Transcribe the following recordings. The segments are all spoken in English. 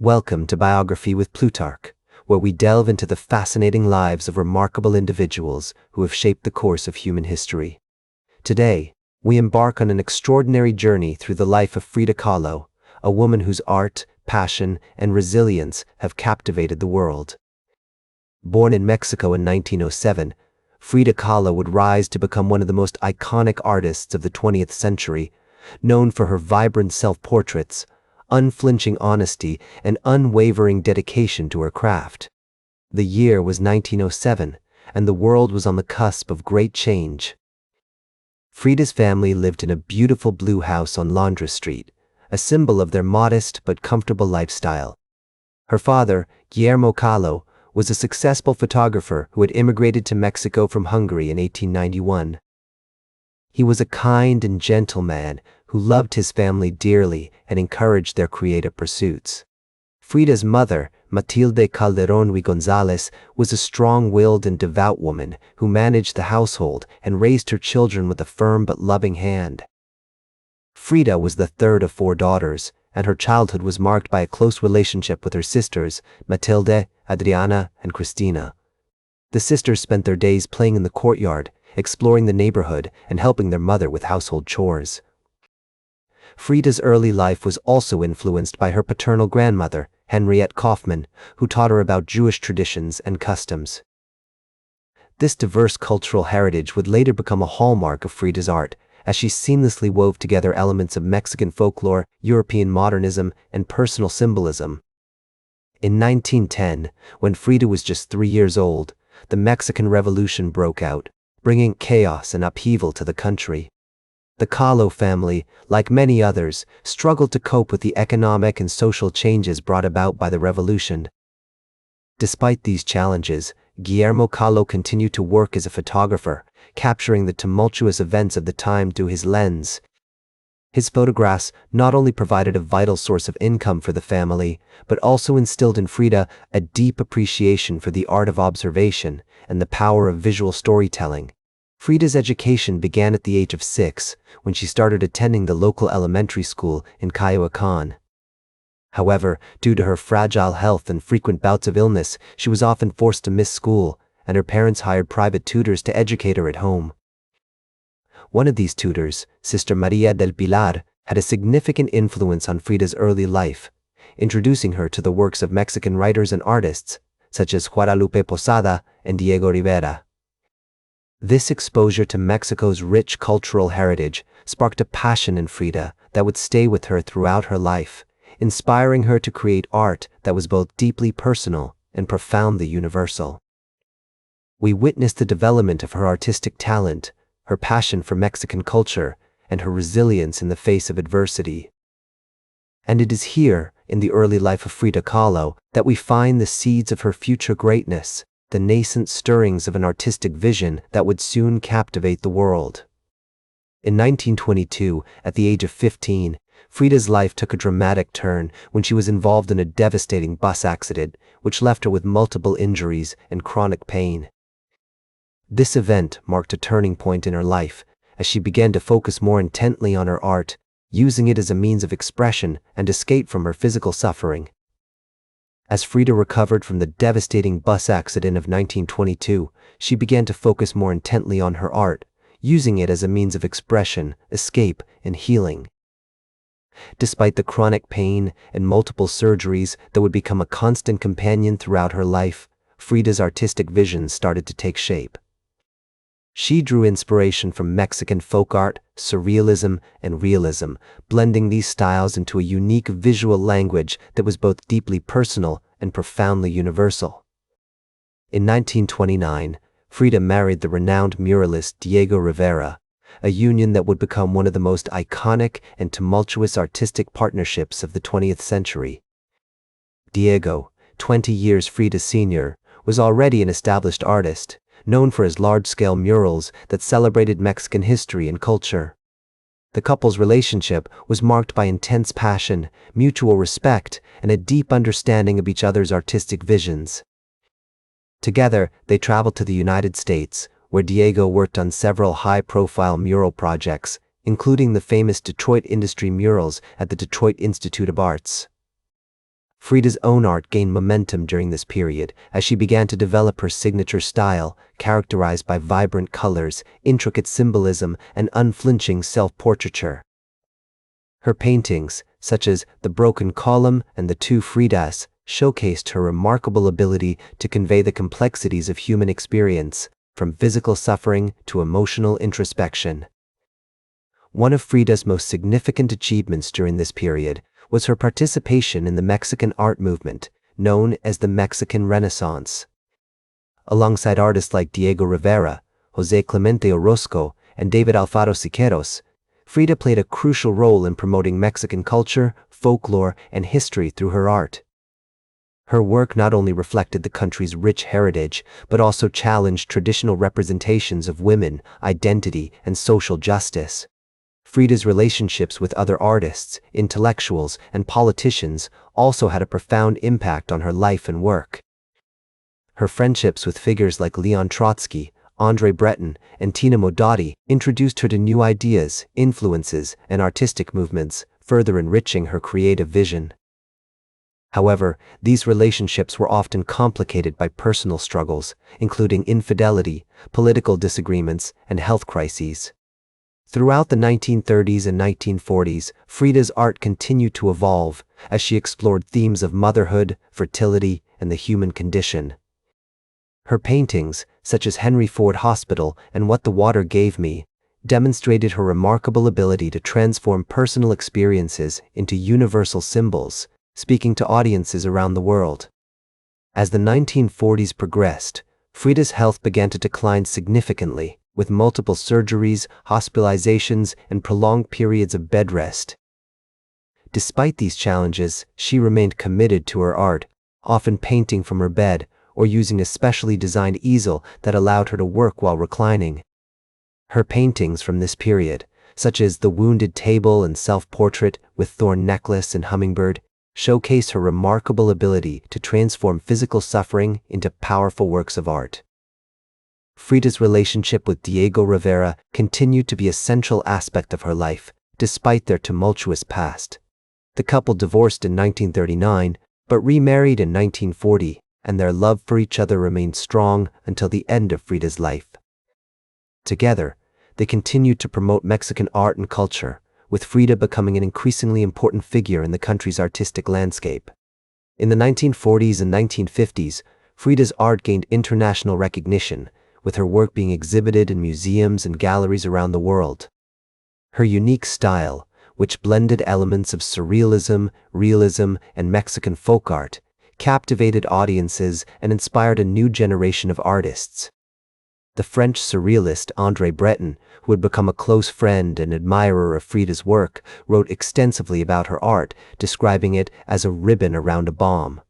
Welcome to Biography with Plutarch, where we delve into the fascinating lives of remarkable individuals who have shaped the course of human history. Today, we embark on an extraordinary journey through the life of Frida Kahlo, a woman whose art, passion, and resilience have captivated the world. Born in Mexico in 1907, Frida Kahlo would rise to become one of the most iconic artists of the 20th century, known for her vibrant self-portraits, unflinching honesty, and unwavering dedication to her craft. The year was 1907, and the world was on the cusp of great change. Frida's family lived in a beautiful blue house on Londres Street, a symbol of their modest but comfortable lifestyle. Her father, Guillermo Kahlo, was a successful photographer who had immigrated to Mexico from Hungary in 1891. He was a kind and gentle man who loved his family dearly and encouraged their creative pursuits. Frida's mother, Matilde Calderón y González, was a strong-willed and devout woman who managed the household and raised her children with a firm but loving hand. Frida was the third of 4 daughters, and her childhood was marked by a close relationship with her sisters, Matilde, Adriana, and Cristina. The sisters spent their days playing in the courtyard, exploring the neighborhood, and helping their mother with household chores. Frida's early life was also influenced by her paternal grandmother, Henriette Kaufmann, who taught her about Jewish traditions and customs. This diverse cultural heritage would later become a hallmark of Frida's art, as she seamlessly wove together elements of Mexican folklore, European modernism, and personal symbolism. In 1910, when Frida was just 3 years old, the Mexican Revolution broke out, bringing chaos and upheaval to the country. The Kahlo family, like many others, struggled to cope with the economic and social changes brought about by the revolution. Despite these challenges, Guillermo Kahlo continued to work as a photographer, capturing the tumultuous events of the time through his lens. His photographs not only provided a vital source of income for the family, but also instilled in Frida a deep appreciation for the art of observation and the power of visual storytelling. Frida's education began at the age of 6, when she started attending the local elementary school in Coyoacán. However, due to her fragile health and frequent bouts of illness, she was often forced to miss school, and her parents hired private tutors to educate her at home. One of these tutors, Sister María del Pilar, had a significant influence on Frida's early life, introducing her to the works of Mexican writers and artists, such as Guadalupe Posada and Diego Rivera. This exposure to Mexico's rich cultural heritage sparked a passion in Frida that would stay with her throughout her life, inspiring her to create art that was both deeply personal and profoundly universal. We witnessed the development of her artistic talent, her passion for Mexican culture, and her resilience in the face of adversity. And it is here, in the early life of Frida Kahlo, that we find the seeds of her future greatness, the nascent stirrings of an artistic vision that would soon captivate the world. In 1922, at the age of 15, Frida's life took a dramatic turn when she was involved in a devastating bus accident, which left her with multiple injuries and chronic pain. This event marked a turning point in her life, as she began to focus more intently on her art, using it as a means of expression and escape from her physical suffering. As Frida recovered from the devastating bus accident of 1922, she began to focus more intently on her art, using it as a means of expression, escape, and healing. Despite the chronic pain and multiple surgeries that would become a constant companion throughout her life, Frida's artistic vision started to take shape. She drew inspiration from Mexican folk art, surrealism, and realism, blending these styles into a unique visual language that was both deeply personal and profoundly universal. In 1929, Frida married the renowned muralist Diego Rivera, a union that would become one of the most iconic and tumultuous artistic partnerships of the 20th century. Diego, 20 years Frida's senior, was already an established artist, known for his large-scale murals that celebrated Mexican history and culture. The couple's relationship was marked by intense passion, mutual respect, and a deep understanding of each other's artistic visions. Together, they traveled to the United States, where Diego worked on several high-profile mural projects, including the famous Detroit Industry murals at the Detroit Institute of Arts. Frida's own art gained momentum during this period as she began to develop her signature style, characterized by vibrant colors, intricate symbolism, and unflinching self-portraiture. Her paintings, such as The Broken Column and The Two Fridas, showcased her remarkable ability to convey the complexities of human experience, from physical suffering to emotional introspection. One of Frida's most significant achievements during this period was her participation in the Mexican art movement, known as the Mexican Renaissance. Alongside artists like Diego Rivera, José Clemente Orozco, and David Alfaro Siqueiros, Frida played a crucial role in promoting Mexican culture, folklore, and history through her art. Her work not only reflected the country's rich heritage, but also challenged traditional representations of women, identity, and social justice. Frida's relationships with other artists, intellectuals, and politicians also had a profound impact on her life and work. Her friendships with figures like Leon Trotsky, André Breton, and Tina Modotti introduced her to new ideas, influences, and artistic movements, further enriching her creative vision. However, these relationships were often complicated by personal struggles, including infidelity, political disagreements, and health crises. Throughout the 1930s and 1940s, Frida's art continued to evolve as she explored themes of motherhood, fertility, and the human condition. Her paintings, such as Henry Ford Hospital and What the Water Gave Me, demonstrated her remarkable ability to transform personal experiences into universal symbols, speaking to audiences around the world. As the 1940s progressed, Frida's health began to decline significantly, with multiple surgeries, hospitalizations, and prolonged periods of bed rest. Despite these challenges, she remained committed to her art, often painting from her bed or using a specially designed easel that allowed her to work while reclining. Her paintings from this period, such as The Wounded Table and Self-Portrait with Thorn Necklace and Hummingbird, showcase her remarkable ability to transform physical suffering into powerful works of art. Frida's relationship with Diego Rivera continued to be a central aspect of her life, despite their tumultuous past. The couple divorced in 1939, but remarried in 1940, and their love for each other remained strong until the end of Frida's life. Together, they continued to promote Mexican art and culture, with Frida becoming an increasingly important figure in the country's artistic landscape. In the 1940s and 1950s, Frida's art gained international recognition, with her work being exhibited in museums and galleries around the world. Her unique style, which blended elements of surrealism, realism, and Mexican folk art, captivated audiences and inspired a new generation of artists. The French surrealist André Breton, who had become a close friend and admirer of Frida's work, wrote extensively about her art, describing it as a ribbon around a bomb.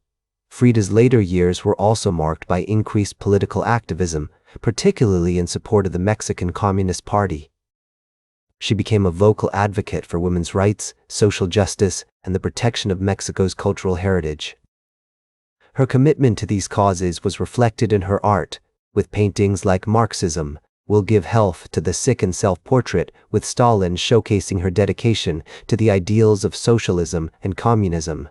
Frida's later years were also marked by increased political activism, particularly in support of the Mexican Communist Party. She became a vocal advocate for women's rights, social justice, and the protection of Mexico's cultural heritage. Her commitment to these causes was reflected in her art, with paintings like Marxism Will Give Health to the Sick and Self-Portrait with Stalin showcasing her dedication to the ideals of socialism and communism.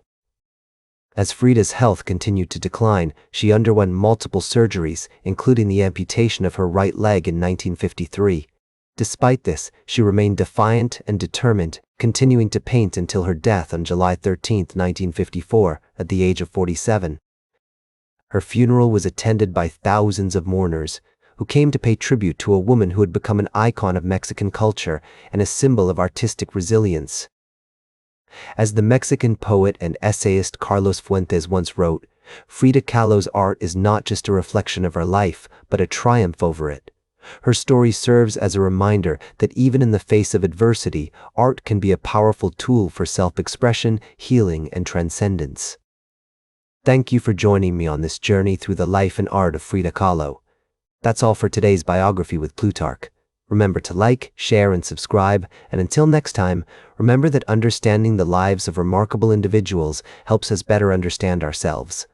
As Frida's health continued to decline, she underwent multiple surgeries, including the amputation of her right leg in 1953. Despite this, she remained defiant and determined, continuing to paint until her death on July 13, 1954, at the age of 47. Her funeral was attended by thousands of mourners, who came to pay tribute to a woman who had become an icon of Mexican culture and a symbol of artistic resilience. As the Mexican poet and essayist Carlos Fuentes once wrote, Frida Kahlo's art is not just a reflection of her life, but a triumph over it. Her story serves as a reminder that even in the face of adversity, art can be a powerful tool for self-expression, healing, and transcendence. Thank you for joining me on this journey through the life and art of Frida Kahlo. That's all for today's biography with Plutarch. Remember to like, share, and subscribe, and until next time, remember that understanding the lives of remarkable individuals helps us better understand ourselves.